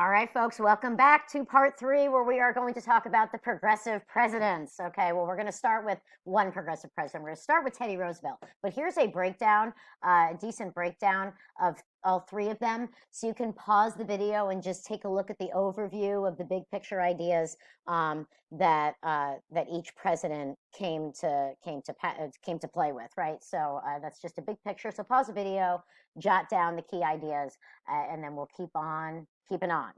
All right, folks, welcome back to part 3, where we are going to talk about the progressive presidents. Okay, well, we're going to start with one progressive president. We're going to start with Teddy Roosevelt. But here's a breakdown, a decent breakdown of all 3 of them. So you can pause the video and just take a look at the overview of the big picture ideas that each president came to play with, right? So that's just a big picture. So pause the video, jot down the key ideas, and then we'll keep on keeping on.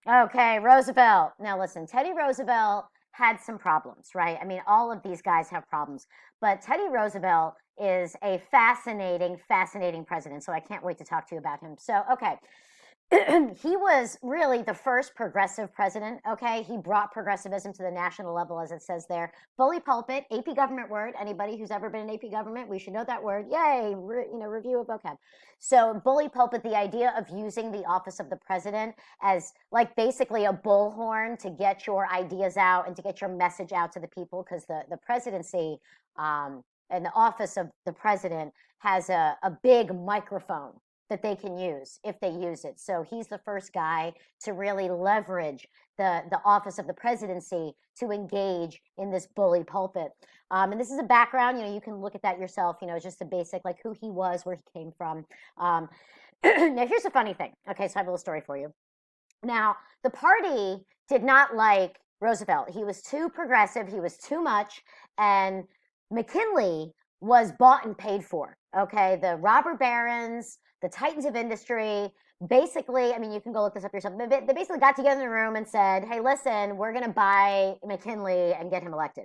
Okay, Roosevelt. Now listen, Teddy Roosevelt had some problems, right? I mean, all of these guys have problems, but Teddy Roosevelt is a fascinating, fascinating president. So I can't wait to talk to you about him. So, okay. He was really the first progressive president. Okay, he brought progressivism to the national level, as it says there. Bully pulpit, AP government word. Anybody who's ever been in AP government, we should know that word. Yay, review of vocab. So bully pulpit, the idea of using the office of the president as like basically a bullhorn to get your ideas out and to get your message out to the people, because the presidency and the office of the president has a big microphone that they can use if they use it. So he's the first guy to really leverage the office of the presidency to engage in this bully pulpit. And this is a background, you can look at that yourself, just the basic, like who he was, where he came from. Now, here's a funny thing. Okay, so I have a little story for you. Now, the party did not like Roosevelt. He was too progressive. He was too much. And McKinley was bought and paid for. Okay, the robber barons, the titans of industry, basically, I mean, you can go look this up yourself. They basically got together in a room and said, hey, listen, we're going to buy McKinley and get him elected.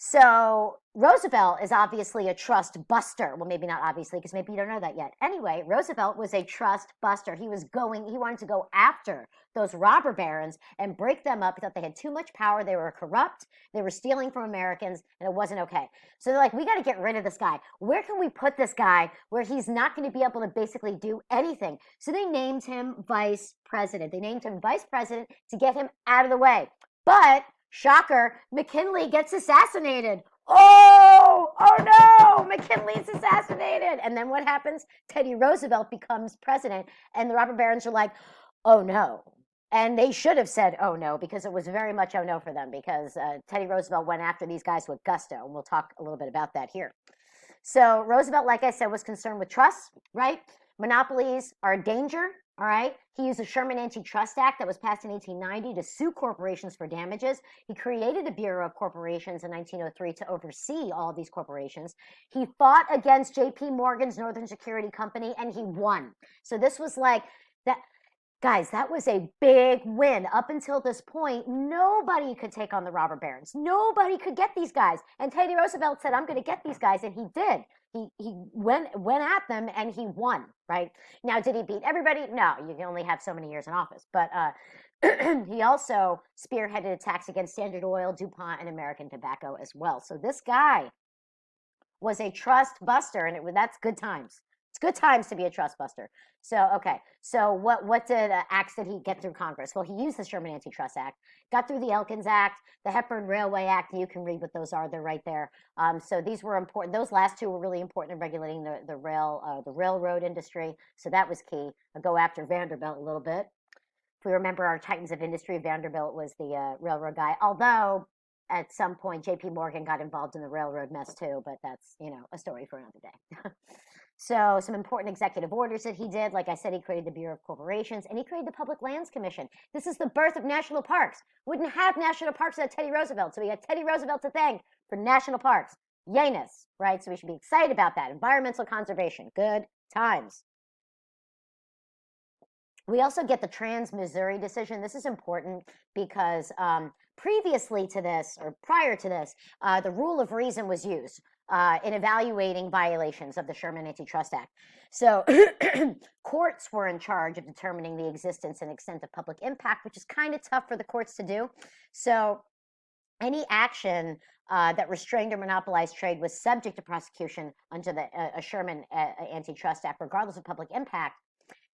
So Roosevelt is obviously a trust buster. Well, maybe not obviously, because maybe you don't know that yet. Anyway, Roosevelt was a trust buster. He wanted to go after those robber barons and break them up. He thought they had too much power. They were corrupt. They were stealing from Americans, and it wasn't okay. So they're like, we got to get rid of this guy. Where can we put this guy where he's not going to be able to basically do anything? So they named him vice president. They named him vice president to get him out of the way. But shocker, McKinley gets assassinated. Oh no, McKinley's assassinated. And then what happens? Teddy Roosevelt becomes president, and the robber barons are like, oh no. And they should have said, oh no, because it was very much oh no for them, because Teddy Roosevelt went after these guys with gusto. And we'll talk a little bit about that here. So Roosevelt, like I said, was concerned with trust, right? Monopolies are a danger. All right. He used the Sherman Antitrust Act that was passed in 1890 to sue corporations for damages. He created the Bureau of Corporations in 1903 to oversee all of these corporations. He fought against J.P. Morgan's Northern Security Company, and he won. So this was like that. Guys, that was a big win. Up until this point, nobody could take on the robber barons. Nobody could get these guys. And Teddy Roosevelt said, I'm going to get these guys, and he did. He went at them, and he won, right? Now, did he beat everybody? No, you can only have so many years in office. But he also spearheaded attacks against Standard Oil, DuPont, and American Tobacco as well. So this guy was a trust buster, and that's good times. It's good times to be a trust buster. So, okay. So what acts did he get through Congress? Well, he used the Sherman Antitrust Act, got through the Elkins Act, the Hepburn Railway Act. You can read what those are. They're right there. So these were important. Those last two were really important in regulating the railroad industry. So that was key. I'll go after Vanderbilt a little bit. If we remember our titans of industry, Vanderbilt was the railroad guy. Although at some point, J.P. Morgan got involved in the railroad mess too, but that's, a story for another day. So some important executive orders that he did. Like I said, he created the Bureau of Corporations, and he created the Public Lands Commission. This is the birth of national parks. Wouldn't have national parks without Teddy Roosevelt. So we got Teddy Roosevelt to thank for national parks. Yayness, right? So we should be excited about that. Environmental conservation. Good times. We also get the Trans-Missouri decision. This is important because previously to this, or prior to this, the rule of reason was used in evaluating violations of the Sherman Antitrust Act. So courts were in charge of determining the existence and extent of public impact, which is kind of tough for the courts to do. So any action that restrained or monopolized trade was subject to prosecution under the Sherman Antitrust Act, regardless of public impact.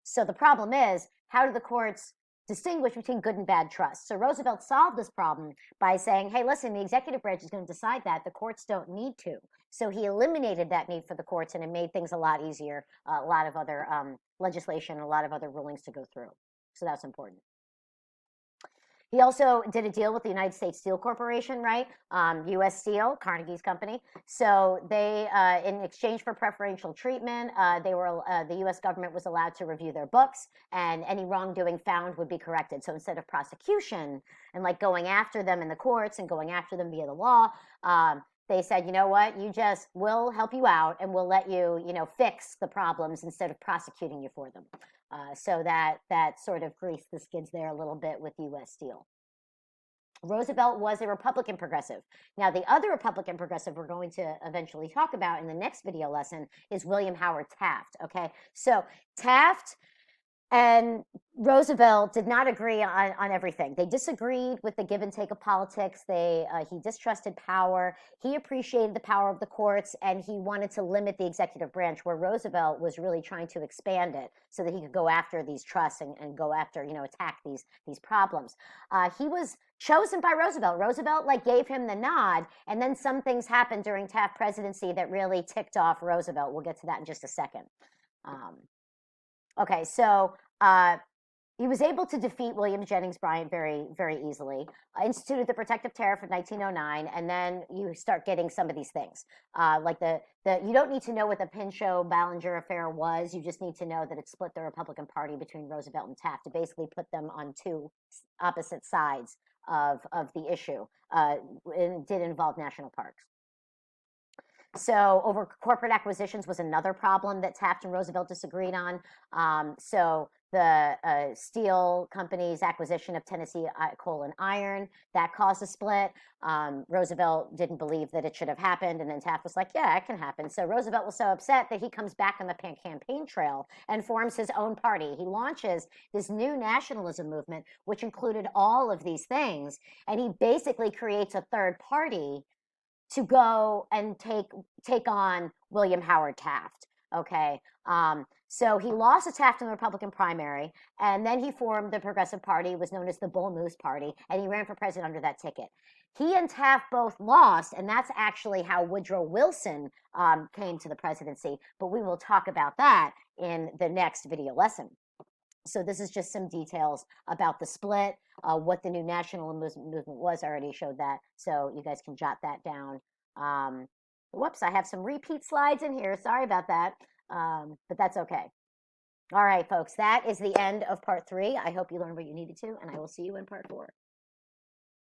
So the problem is, how do the courts distinguish between good and bad trust? So Roosevelt solved this problem by saying, hey, listen, the executive branch is going to decide that. The courts don't need to. So he eliminated that need for the courts, and it made things a lot easier, a lot of other legislation, a lot of other rulings to go through. So that's important. He also did a deal with the United States Steel Corporation, right? U.S. Steel, Carnegie's company. So they, in exchange for preferential treatment, the U.S. government was allowed to review their books, and any wrongdoing found would be corrected. So instead of prosecution and like going after them in the courts and going after them via the law, they said, you know what, we'll help you out and we'll let you, fix the problems instead of prosecuting you for them. So that sort of greased the skids there a little bit with U.S. Steel. Roosevelt was a Republican progressive. Now, the other Republican progressive we're going to eventually talk about in the next video lesson is William Howard Taft, okay? So Taft and Roosevelt did not agree on everything. They disagreed with the give and take of politics. He distrusted power. He appreciated the power of the courts, and he wanted to limit the executive branch, where Roosevelt was really trying to expand it so that he could go after these trusts and go after, attack these problems. He was chosen by Roosevelt. Roosevelt gave him the nod, and then some things happened during Taft presidency that really ticked off Roosevelt. We'll get to that in just a second. Okay, so he was able to defeat William Jennings Bryan very, very easily. Instituted the Protective Tariff in 1909, and then you start getting some of these things. Like you don't need to know what the Pinchot-Ballinger affair was. You just need to know that it split the Republican Party between Roosevelt and Taft to basically put them on two opposite sides of the issue. It did involve national parks. So over corporate acquisitions was another problem that Taft and Roosevelt disagreed on. So the steel company's acquisition of Tennessee Coal and Iron, that caused a split. Roosevelt didn't believe that it should have happened, and then Taft was like, yeah, it can happen. So Roosevelt was so upset that he comes back on the campaign trail and forms his own party. He launches this new nationalism movement, which included all of these things, and he basically creates a third party to go and take on William Howard Taft. Okay. So he lost to Taft in the Republican primary, and then he formed the Progressive Party, was known as the Bull Moose Party, and he ran for president under that ticket. He and Taft both lost, and that's actually how Woodrow Wilson came to the presidency, but we will talk about that in the next video lesson. So this is just some details about the split, what the new national movement was. I already showed that, so you guys can jot that down. Whoops, I have some repeat slides in here. Sorry about that, but that's okay. All right, folks, that is the end of part 3. I hope you learned what you needed to, and I will see you in part 4.